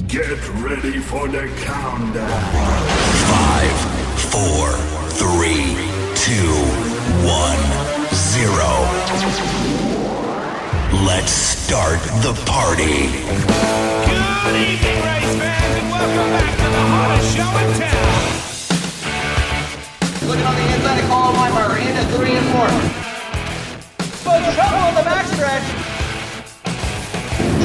Get ready for the countdown. 5, 4, 3, 2, 1, 0. Let's start the party. Good evening, race fans, and welcome back to the hottest show in town. Looking on the inside of Colin Weinberger into 3 and 4. But trouble in the backstretch.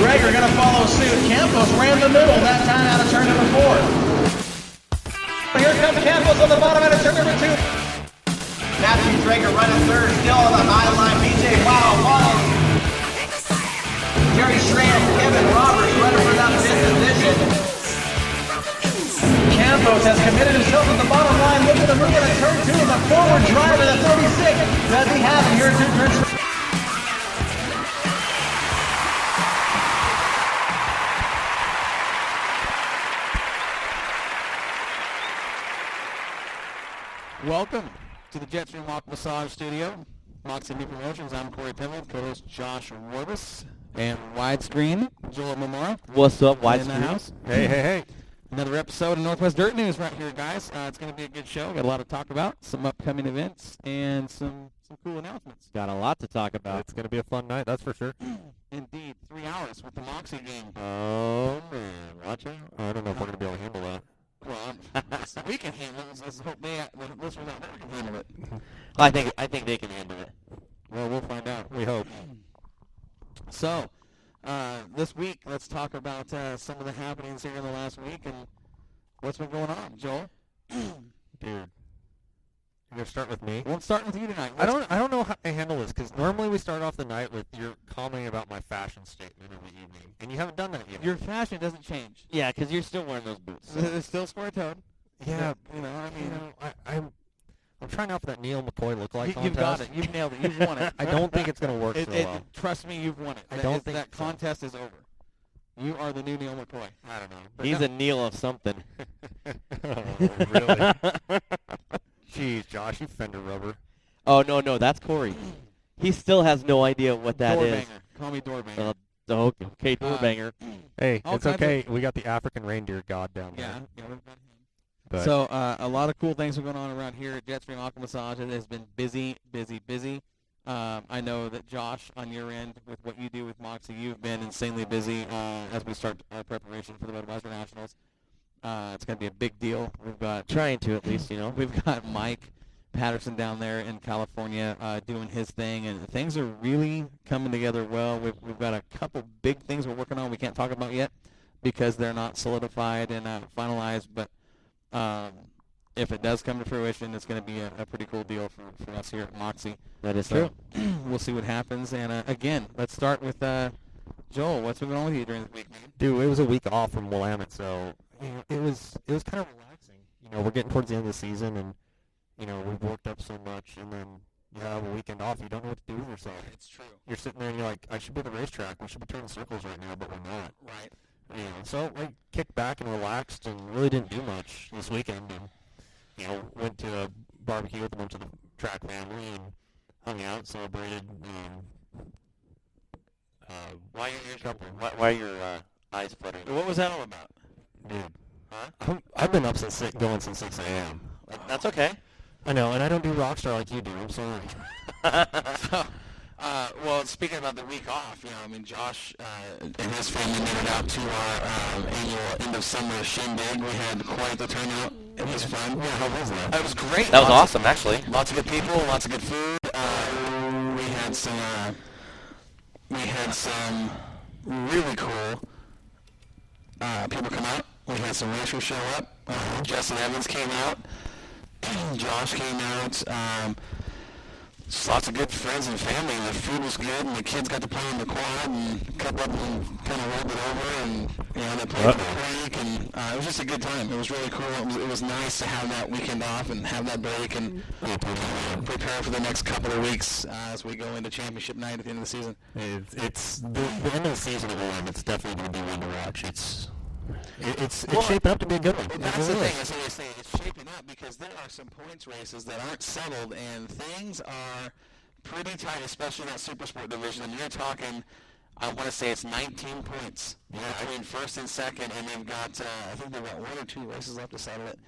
Drager going to follow suit. Campos ran the middle that time out of turn number 4. Here comes Campos on the bottom out of turn number 2. Matthew Drager running third, still on the high line. BJ Wow. Jerry Strand, Kevin Roberts running for that fifth position. Campos has committed himself at the bottom line, looking to move into turn 2 of the forward driver, the 36. Does he have it here in turn 3? Welcome to the Jetstream Walk Massage Studio. Moxie New Promotions. I'm Corey Pimmel, co-host Josh Warbus, and Widescreen, Joel Momora. What's up, In the Widescreen? house. Hey. Another episode of Northwest Dirt News right here, guys. It's going to be a good show. Got a lot to talk about, some upcoming events, and some cool announcements. Got a lot to talk about. It's going to be a fun night, that's for sure. Indeed, 3 hours with the Moxie game. Oh, man. Watch out. I don't know if we're going to be able to handle that. Well, we can handle it. Let's hope the listeners out there can handle it. I think they can handle it. Well, we'll find out. We hope. So, this week, let's talk about some of the happenings here in the last week and what's been going on. Joel? Dude. You're going to start with me? Well, I'm starting with you tonight. I don't know how to handle this, because normally we start off the night with your commenting about my fashion statement of the evening, and you haven't done that yet. Your fashion doesn't change. Yeah, because you're still wearing those boots. It's still square-toed. Yeah, You know, I mean, I'm trying out for that Neil McCoy look-like contest. you've got it. You've nailed it. You've won it. I don't think it's going to work so well. Trust me, you've won it. I don't think that so. contest is over. You are the new Neil McCoy. I don't know. But He's no, a Neil of something. Oh, really? Jeez, Josh, you fender rubber. Oh, no, that's Corey. He still has no idea what that is. Doorbanger. Call me Doorbanger. Okay, doorbanger. Hey, all it's kinds okay. We got the African reindeer god down there. Yeah, we've got him. But So a lot of cool things are going on around here at Jetstream Aqua Massage. It has been busy. I know that Josh, on your end, with what you do with Moxie, you've been insanely busy as we start our preparation for the Budweiser Nationals. It's going to be a big deal. We've got Trying to, at least, We've got Mike Patterson down there in California doing his thing, and things are really coming together well. We've got a couple big things we're working on we can't talk about yet because they're not solidified and finalized, but if it does come to fruition, it's going to be a pretty cool deal for us here at Moxie. That is So true. we'll see what happens. And again, let's start with Joel. What's been going on with you during this week, man? dude, it was a week off from Willamette, so it was kind of relaxing. We're getting towards the end of the season, and we've worked up so much, and then you have a weekend off. You don't know what to do with yourself. It's true. You're sitting there and you're like, I should be at the racetrack. We should be turning circles right now, but we're not. Right. So I kicked back and relaxed and really didn't do much this weekend. And, went to a barbecue with a bunch of the track family and hung out, celebrated. Why are your eyes fluttering? What was that all about? Dude, Huh? I've been up since 6 a.m. That's okay. I know, and I don't do Rockstar like you do. I'm sorry. Well, speaking about the week off, Josh and his family made it out to our annual end of summer shindig. We had quite the turnout. It was fun. Yeah, how was that? It was great. That was awesome, actually. Lots of good people, lots of good food. We had some really cool people come out. We had some racers show up. Justin Evans came out. Josh came out. Just lots of good friends and family. The food was good, and the kids got to play on the quad, and a couple of them kind of rolled it over, and they played for a break, and it was just a good time. It was really cool. It was nice to have that weekend off and have that break and prepare for the next couple of weeks as we go into championship night at the end of the season. It's the end of the season at Willamette's definitely going to be one to watch. It's shaping up to be a good one. That's the thing. As I say, it's shaping up because there are some points races that aren't settled, and things are pretty tight, especially in that super sport division. And you're talking I want to say it's 19 points between first and second, and they've got I think they've got 1 or 2 races left to settle it.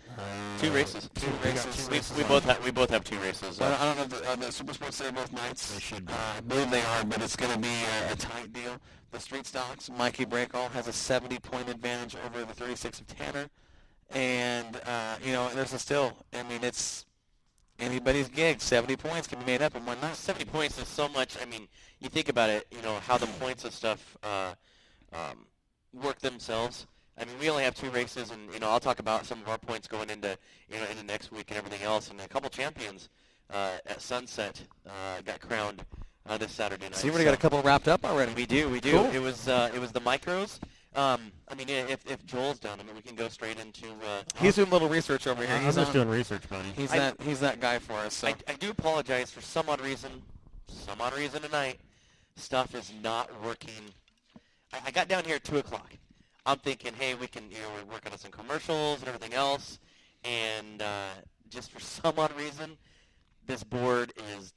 2 races. Two races. We both have 2 races. I don't know if the Super Sports Center both nights. They should be. I believe they are, but it's going to be a tight deal. The Street Stocks, Mikey Breakall has a 70-point advantage over the 36 of Tanner, and there's it's anybody's gig. 70 points can be made up in one night. 70 points is so much. I mean, you think about it, how the points and stuff work themselves. I mean, we only have 2 races, and, I'll talk about some of our points going into next week and everything else. And a couple champions at Sunset got crowned this Saturday night. So you already got a couple wrapped up already. We do. Cool. It was the micros. If Joel's done, we can go straight into. He's doing a little research over here. I'm just doing research, buddy. He's that guy for us. So. I do apologize for some odd reason tonight. Stuff is not working. I got down here at 2 o'clock. I'm thinking, hey, we can, we're working on some commercials and everything else, and just for some odd reason, this board is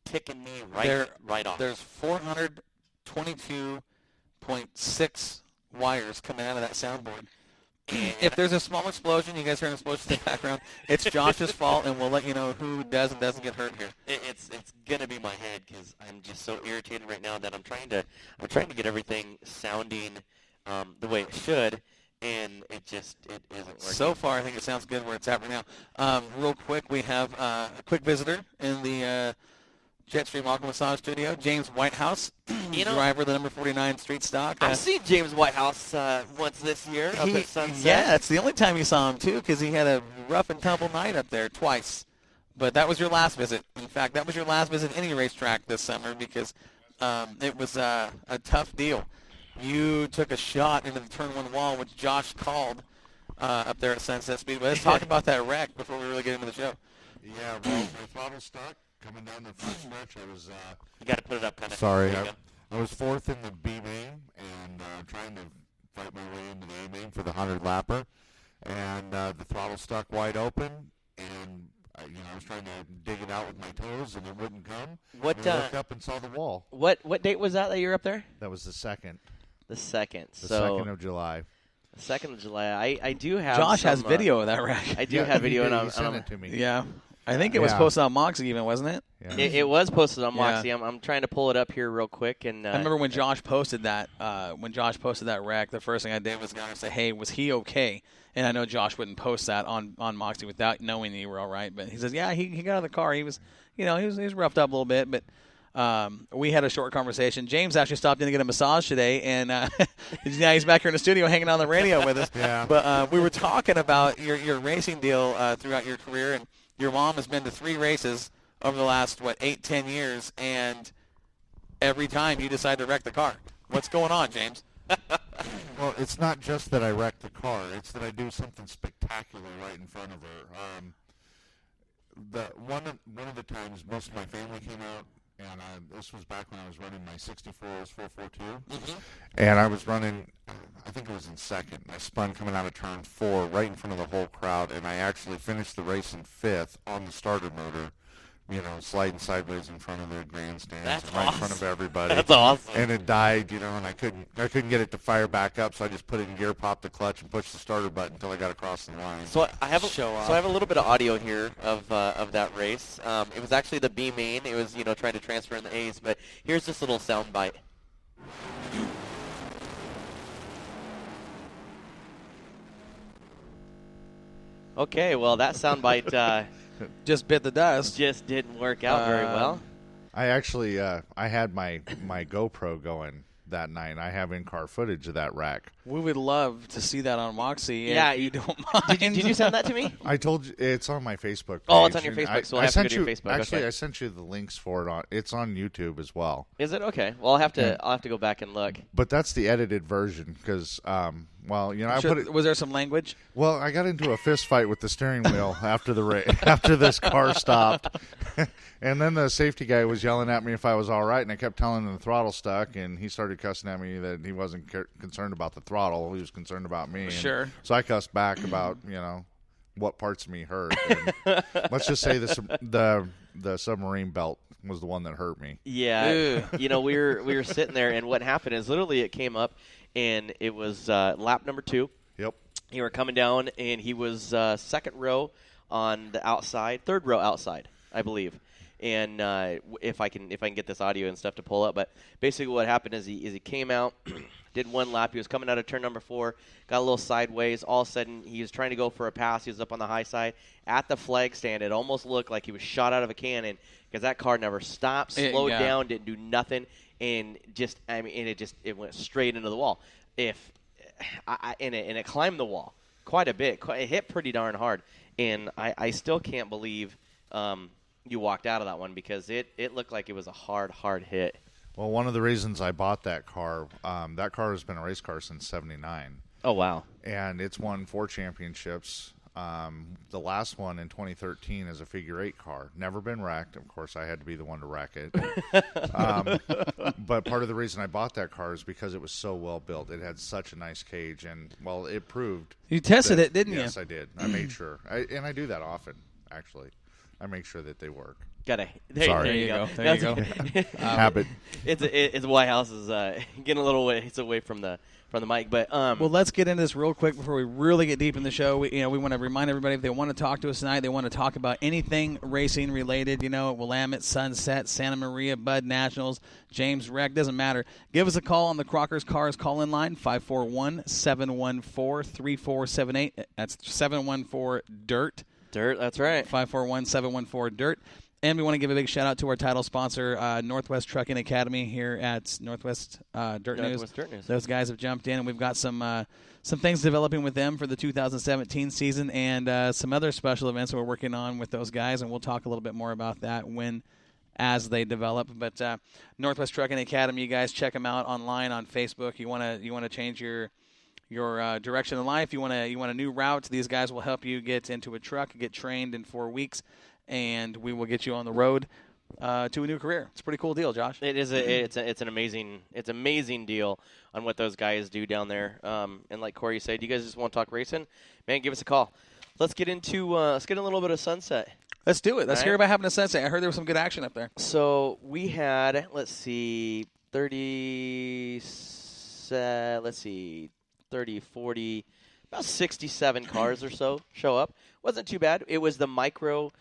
ticking me right off. There's 422.6 wires coming out of that soundboard. If there's a small explosion, you guys hear an explosion in the background, it's Josh's fault, and we'll let you know who does and doesn't get hurt here. It's gonna be my head because I'm just so irritated right now that I'm trying to get everything sounding the way it should, and it isn't working. So far, I think it sounds good where it's at right now. Real quick, we have a quick visitor in the Jetstream Aqua Massage Studio, James Whitehouse, driver of the number 49 Street Stock. I've seen James Whitehouse once this year up at Sunset. Yeah, it's the only time you saw him, too, because he had a rough and tumble night up there twice. But that was your last visit. In fact, that was your last visit any racetrack this summer because it was a tough deal. You took a shot into the turn 1 wall, which Josh called up there at Sunset Speedway. Let's talk about that wreck before we really get into the show. Yeah, well, my throttle stuck. Coming down the front stretch, I was... you got to put it up kind of. Sorry, I was 4th in the B main and trying to fight my way into the A main for the 100-lapper. And the throttle stuck wide open, and I was trying to dig it out with my toes, and it wouldn't come. What? And I looked up and saw the wall. What date was that you were up there? That was the 2nd. The 2nd. The 2nd of July. The 2nd of July. I do have. Josh has video of that wreck. I do have video, and he sent it to me. Yeah. I think it was posted on Moxie even, wasn't it? Yeah. It was posted on Moxie. I'm trying to pull it up here real quick. And I remember when Josh posted that. When Josh posted that wreck, the first thing I did was go and say, "Hey, was he okay?" And I know Josh wouldn't post that on Moxie without knowing that you were all right. But he says, "Yeah, he got out of the car. He was, he was roughed up a little bit, but." We had a short conversation. James actually stopped in to get a massage today, and now he's back here in the studio hanging on the radio with us. Yeah. But we were talking about your racing deal throughout your career, and your mom has been to 3 races over the last, 8-10 years, and every time you decide to wreck the car. What's going on, James? Well, it's not just that I wrecked the car. It's that I do something spectacular right in front of her. One of the times most of my family came out, and this was back when I was running my 64 442, and I was running, I think it was in 2nd. I spun coming out of turn 4 right in front of the whole crowd, and I actually finished the race in 5th on the starter motor, sliding sideways in front of the grandstands, That's right awesome. in front of everybody. That's awesome. And it died, and I couldn't get it to fire back up, so I just put it in gear, popped the clutch, and pushed the starter button until I got across the line. So I have a little bit of audio here of that race. It was actually the B main. It was trying to transfer in the A's, but here's this little sound bite. Okay, well that sound bite Just bit the dust. just didn't work out very well. I actually I had my GoPro going that night. I have in-car footage of that wreck. We would love to see that on Moxie. Yeah, if you don't mind. Did you send that to me? I told you it's on my Facebook page. Oh, it's on your And Facebook, so I I'll have to go sent to your you, Facebook, Actually, okay. I sent you the links for it. It's on YouTube as well. Is it okay? Well, I'll have to go back and look. But that's the edited version because, I Sure, put it. was there some language? Well, I got into a fist fight with the steering wheel after after this car stopped, and then the safety guy was yelling at me if I was all right, and I kept telling him the throttle stuck, and he started cussing at me that he wasn't concerned about the throttle, he was concerned about me. And Sure. So I cussed back about what parts of me hurt. And let's just say the submarine belt was the one that hurt me. Yeah, we were sitting there, and what happened is literally it came up, and it was lap number 2. Yep. You were coming down, and he was second row on the outside, third row outside, I believe. And if I can get this audio and stuff to pull up, but basically what happened is he came out, did one lap. He was coming out of turn number 4, got a little sideways. All of a sudden, he was trying to go for a pass. He was up on the high side at the flag stand. It almost looked like he was shot out of a cannon because that car never stopped, slowed down, didn't do nothing, and it went straight into the wall. And it climbed the wall quite a bit. It hit pretty darn hard, and I still can't believe. You walked out of that one because it looked like it was a hard hit. Well, one of the reasons I bought that car has been a race car since '79. Oh, wow. And it's won 4 championships. The last one in 2013 is a figure 8 car. Never been wrecked. Of course, I had to be the one to wreck it. But part of the reason I bought that car is because it was so well built. It had such a nice cage, and, well, it proved. You tested it, didn't you? Yes, I did. I made sure. And I do that often, actually. I make sure that they work. There you go. There you go. Habit. It's White House is getting a little away from the mic, but well, let's get into this real quick before we really get deep in the show. We want to remind everybody if they want to talk to us tonight, they want to talk about anything racing related. Willamette, Sunset, Santa Maria, Bud Nationals, James Wreck, doesn't matter. Give us a call on the Crockers Cars call-in line 541-714-3478. That's 714-DIRT. Dirt, that's right. 541-714-DIRT. And we want to give a big shout-out to our title sponsor, Northwest Trucking Academy here at Northwest Dirt News. Those guys have jumped in, and we've got some things developing with them for the 2017 season and some other special events we're working on with those guys, and we'll talk a little bit more about that as they develop. But Northwest Trucking Academy, you guys check them out online on Facebook. You want to change your direction in life. You want a new route. These guys will help you get into a truck, get trained in 4 weeks, and we will get you on the road to a new career. It's a pretty cool deal, Josh. It is. It's an amazing deal on what those guys do down there. And like Corey said, you guys just want to talk racing? Man, give us a call. Let's get into a little bit of Sunset. Let's do it. Let's hear about having a Sunset. I heard there was some good action up there. So we had 30, 40, about 67 cars or so show up. Wasn't too bad. It was the micro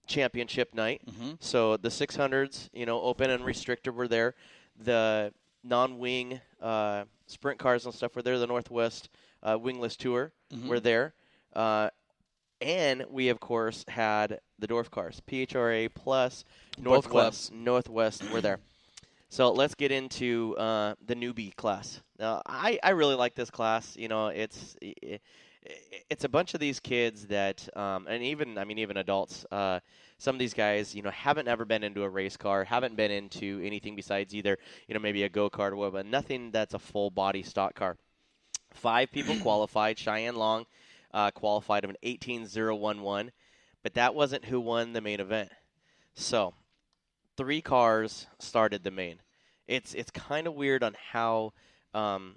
championship night. Mm-hmm. So the 600s, open and restricted were there. The non-wing sprint cars and stuff were there. The Northwest Wingless Tour were there. And we, of course, had the Dwarf cars. PHRA plus Northwest were there. So let's get into the newbie class. Now, I really like this class. It's a bunch of these kids that, and even adults. Some of these guys, haven't ever been into a race car, haven't been into anything besides either, maybe a go-kart or whatever, but nothing that's a full-body stock car. 5 people qualified. Cheyenne Long qualified of an 18.011, but that wasn't who won the main event. So 3 cars started the main. It's kind of weird on how 5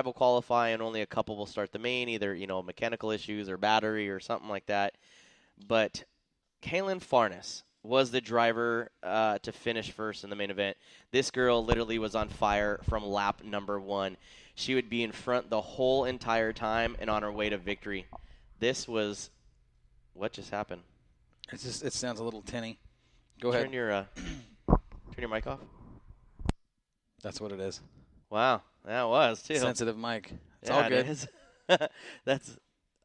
will qualify and only a couple will start the main, either mechanical issues or battery or something like that. But Kaylin Farnes was the driver to finish first in the main event. This girl literally was on fire from lap number 1. She would be in front the whole entire time and on her way to victory. This was what just happened. It sounds a little tinny. Go ahead. Turn your mic off. That's what it is. Wow, that was too sensitive mic. It's all good.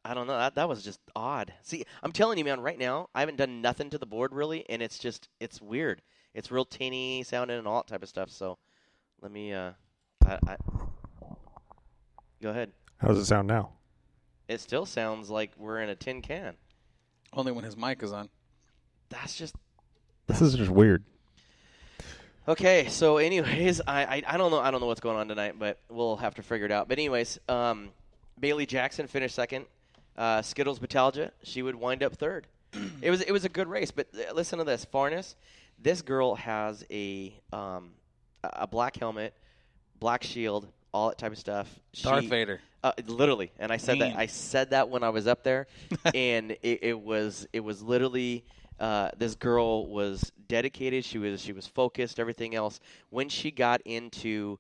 I don't know. That was just odd. See, I'm telling you, man. Right now, I haven't done nothing to the board really, and it's weird. It's real tinny sounding and all that type of stuff. So, let me. Go ahead. How does it sound now? It still sounds like we're in a tin can. Only when his mic is on. This is just weird. Okay, so anyways, I don't know what's going on tonight, but we'll have to figure it out. But anyways, Bailey Jackson finished second. Skittles Batalja, she would wind up third. It was a good race, but listen to this. Farnes, this girl has a black helmet, black shield, all that type of stuff. Darth Vader. Literally, and I said that. I said that when I was up there, and it was literally this girl was dedicated. She was focused. Everything else. When she got into